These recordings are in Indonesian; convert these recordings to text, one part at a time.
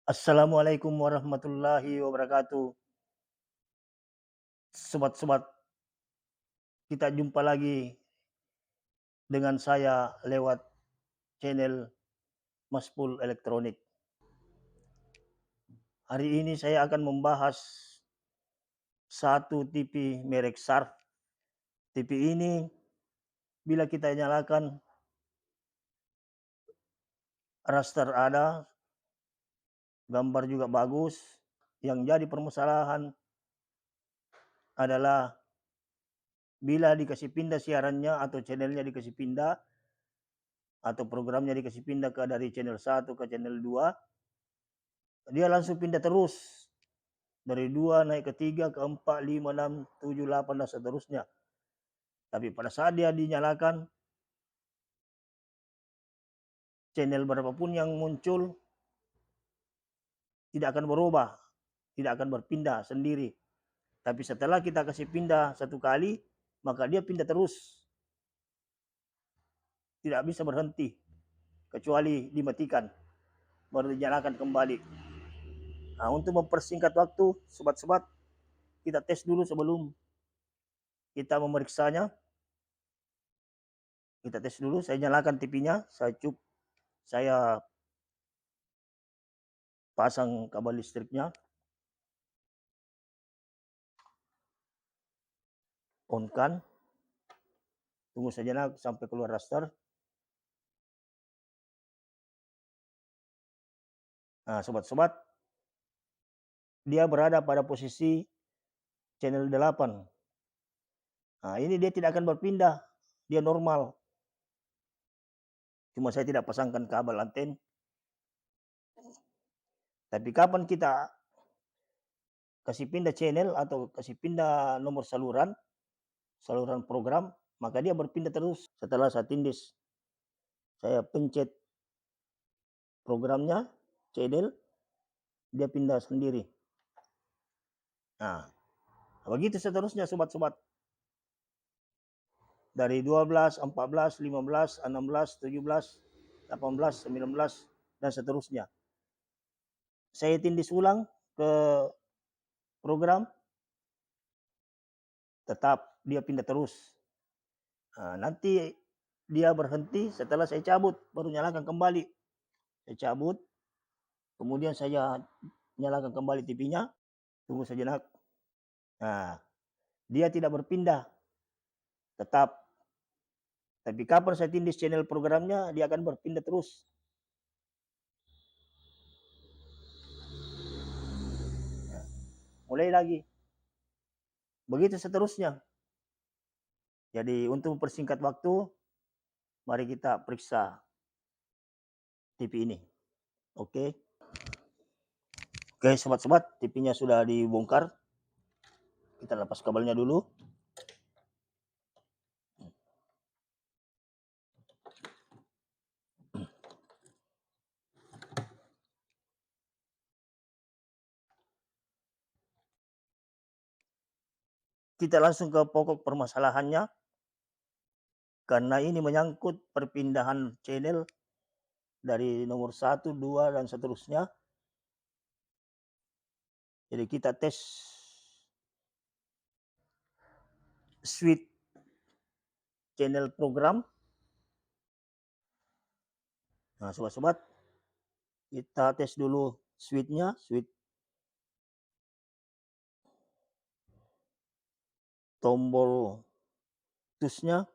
Assalamualaikum warahmatullahi wabarakatuh. Sobat-sobat, kita jumpa lagi dengan saya lewat channel Maspul Elektronik. Hari ini saya akan membahas satu TV merek Sharp. TV ini bila kita nyalakan raster ada, gambar juga bagus. Yang jadi permasalahan adalah bila dikasih pindah siarannya atau channelnya dikasih pindah atau programnya dikasih pindah dari channel 1 ke channel 2, dia langsung pindah terus. Dari 2 naik ke 3, ke 4, 5, 6, 7, 8 dan seterusnya. Tapi pada saat dia dinyalakan, channel berapapun yang muncul tidak akan berubah, tidak akan berpindah sendiri. Tapi setelah kita kasih pindah satu kali, maka dia pindah terus. Tidak bisa berhenti, kecuali dimatikan, baru dinyalakan kembali. Nah, untuk mempersingkat waktu, sobat-sobat, kita tes dulu sebelum kita memeriksanya. Kita tes dulu, saya nyalakan TV-nya, saya pasang kabel listriknya, on kan, tunggu sejenak sampai keluar raster. Nah, sobat-sobat, dia berada pada posisi channel 8. Nah, ini dia tidak akan berpindah, dia normal. Cuma saya tidak pasangkan kabel anten. Tapi kapan kita kasih pindah channel atau kasih pindah nomor saluran program, maka dia berpindah terus. Setelah saya tindis, saya pencet programnya, channel, dia pindah sendiri. Nah, begitu seterusnya sobat-sobat. Dari 12, 14, 15, 16, 17, 18, 19, dan seterusnya. Saya tindis ulang ke program, tetap dia pindah terus. Nah, nanti dia berhenti setelah saya cabut, baru nyalakan kembali. Saya cabut, kemudian saya nyalakan kembali TV-nya, tunggu sejenak. Nah, dia tidak berpindah, tetap. Tapi kapan saya tindis channel programnya, dia akan berpindah terus. Nah, mulai lagi. Begitu seterusnya. Jadi untuk mempersingkat waktu, mari kita periksa TV ini. Oke. Oke, sobat-sobat, TV-nya sudah dibongkar. Kita lepas kabelnya dulu. Kita langsung ke pokok permasalahannya. Karena ini menyangkut perpindahan channel dari nomor 1, 2, dan seterusnya. Jadi kita tes switch channel program. Nah, sobat-sobat, kita tes dulu switch-nya, switch tombol tushnya.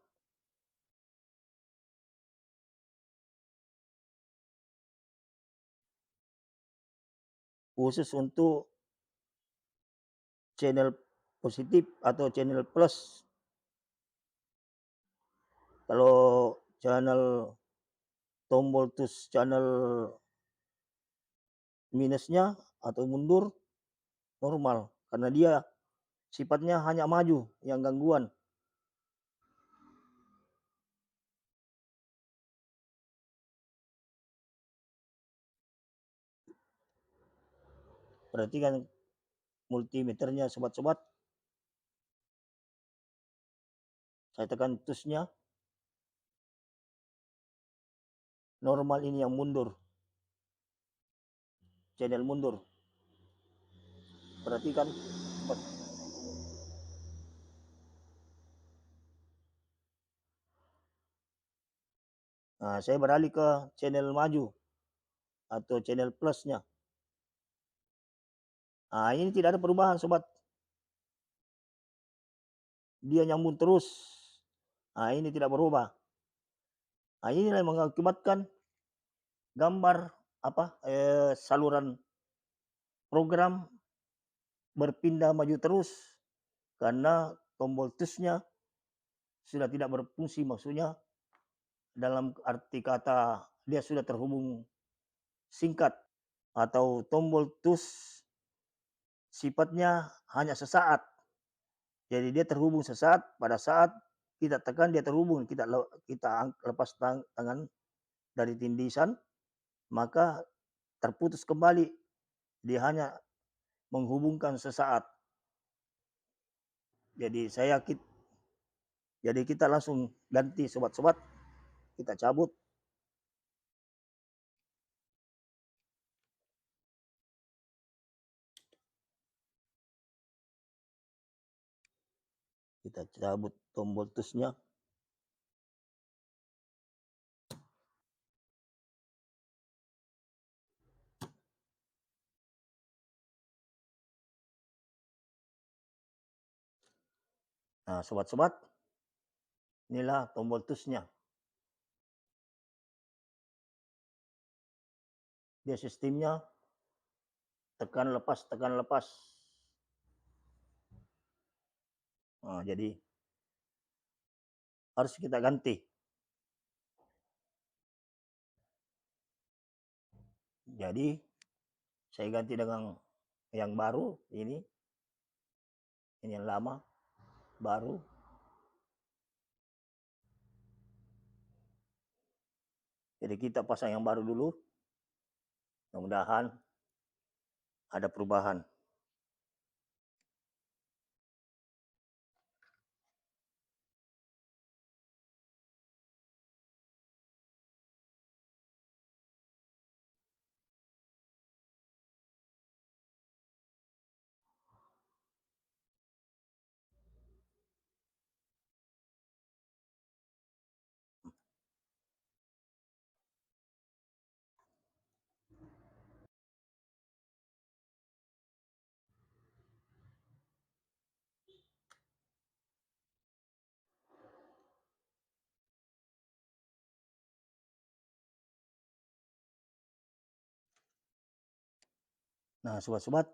Khusus untuk channel positif atau channel plus. Kalau channel tombol tush channel minusnya atau mundur normal, karena dia sifatnya hanya maju yang gangguan. Perhatikan multimeternya sobat-sobat. Saya tekan tushnya. Normal ini yang mundur. channel mundur. Perhatikan. Nah, saya beralih ke channel maju atau channel plusnya. Nah, ini tidak ada perubahan sobat. Dia nyambung terus. Nah, ini tidak berubah. Nah, ini yang mengakibatkan gambar saluran program berpindah maju terus karena tombol tusnya sudah tidak berfungsi, maksudnya dalam arti kata dia sudah terhubung singkat, atau tombol tus sifatnya hanya sesaat. Jadi dia terhubung sesaat, pada saat kita tekan dia terhubung, kita lepas tangan dari tindisan, maka terputus kembali. Dia hanya menghubungkan sesaat. Jadi kita langsung ganti sobat-sobat, kita cabut. Kita cabut tombol tusnya. Nah, sobat-sobat, inilah tombol tusnya. Dia sistemnya tekan lepas, tekan lepas. Nah, jadi harus kita ganti. Jadi saya ganti dengan yang baru ini yang lama, baru. Jadi kita pasang yang baru dulu. Mudah-mudahan ada perubahan. Nah, sobat-sobat,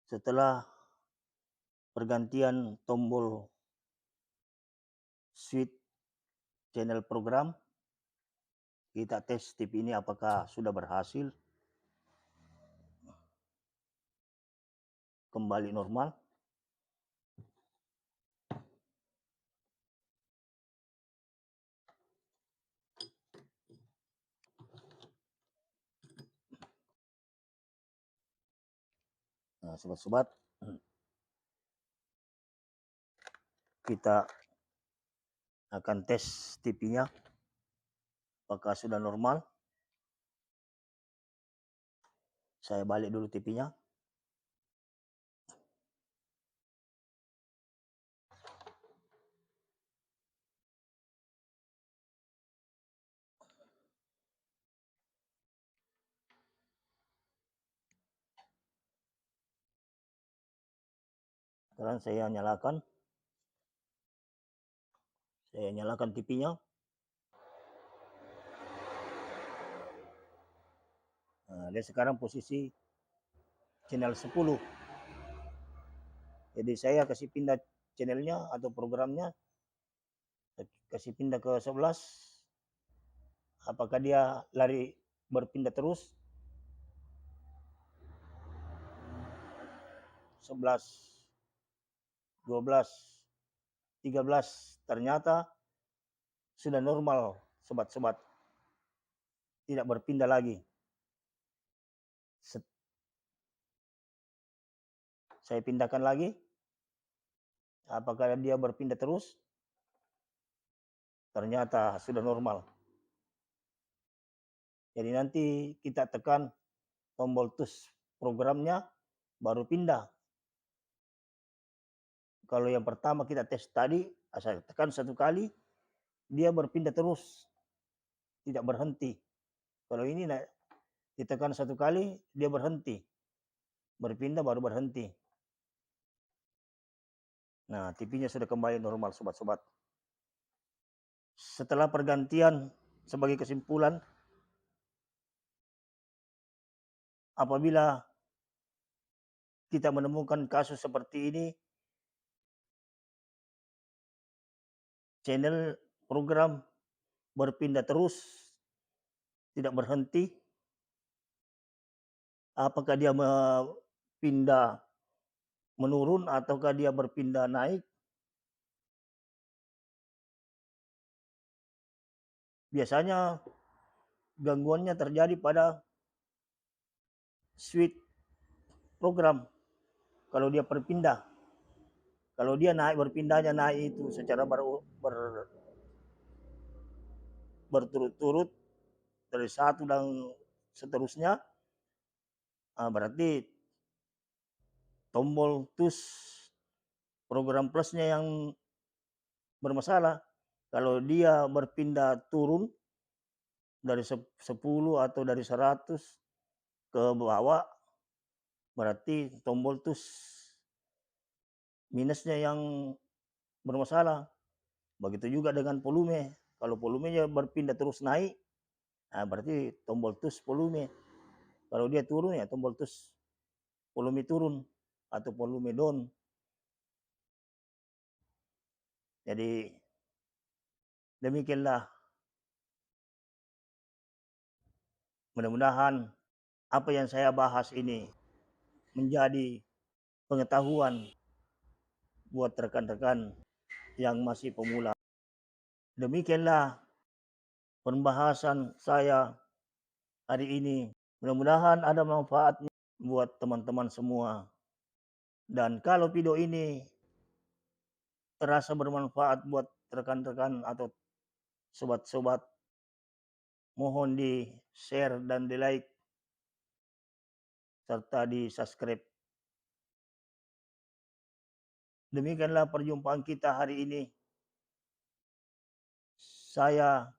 setelah pergantian tombol switch channel program, kita tes TV ini apakah sudah berhasil kembali normal. Nah, sobat-sobat, kita akan tes TV-nya apakah sudah normal. Saya balik dulu TV-nya. Sekarang saya nyalakan TV-nya. Nah, dia sekarang posisi channel 10. Jadi saya kasih pindah channelnya atau programnya, kasih pindah ke 11. Apakah dia lari berpindah terus? 11, 12, 13. Ternyata sudah normal, sobat-sobat. Tidak berpindah lagi. Saya pindahkan lagi. Apakah dia berpindah terus? Ternyata sudah normal. Jadi nanti kita tekan tombol tus programnya, baru pindah. Kalau yang pertama kita tes tadi, saya tekan 1 kali, dia berpindah terus, tidak berhenti. Kalau ini ditekan 1 kali, dia berhenti, berpindah baru berhenti. Nah, TV-nya sudah kembali normal sobat-sobat. Setelah pergantian, sebagai kesimpulan, apabila kita menemukan kasus seperti ini, channel program berpindah terus, tidak berhenti, apakah dia pindah menurun ataukah dia berpindah naik, biasanya gangguannya terjadi pada switch program. Kalau dia berpindah, kalau dia naik, berpindahnya naik itu secara berturut-turut dari satu dan seterusnya, berarti tombol tus program plusnya yang bermasalah. Kalau dia berpindah turun dari 10 atau dari 100 ke bawah, berarti tombol tus minusnya yang bermasalah. Begitu juga dengan volume. Kalau volumenya berpindah terus naik, berarti tombol tus volume. Kalau dia turun, ya tombol tus volume turun atau volume down. Jadi demikianlah, mudah-mudahan apa yang saya bahas ini menjadi pengetahuan buat rekan-rekan yang masih pemula. Demikianlah pembahasan saya hari ini. Mudah-mudahan ada manfaatnya buat teman-teman semua. Dan kalau video ini terasa bermanfaat buat rekan-rekan atau sobat-sobat, mohon di-share dan di-like serta di-subscribe. Demikianlah perjumpaan kita hari ini. Saya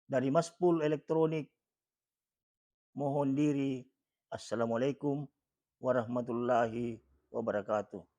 dari Maspul Elektronik mohon diri. Assalamualaikum warahmatullahi wabarakatuh.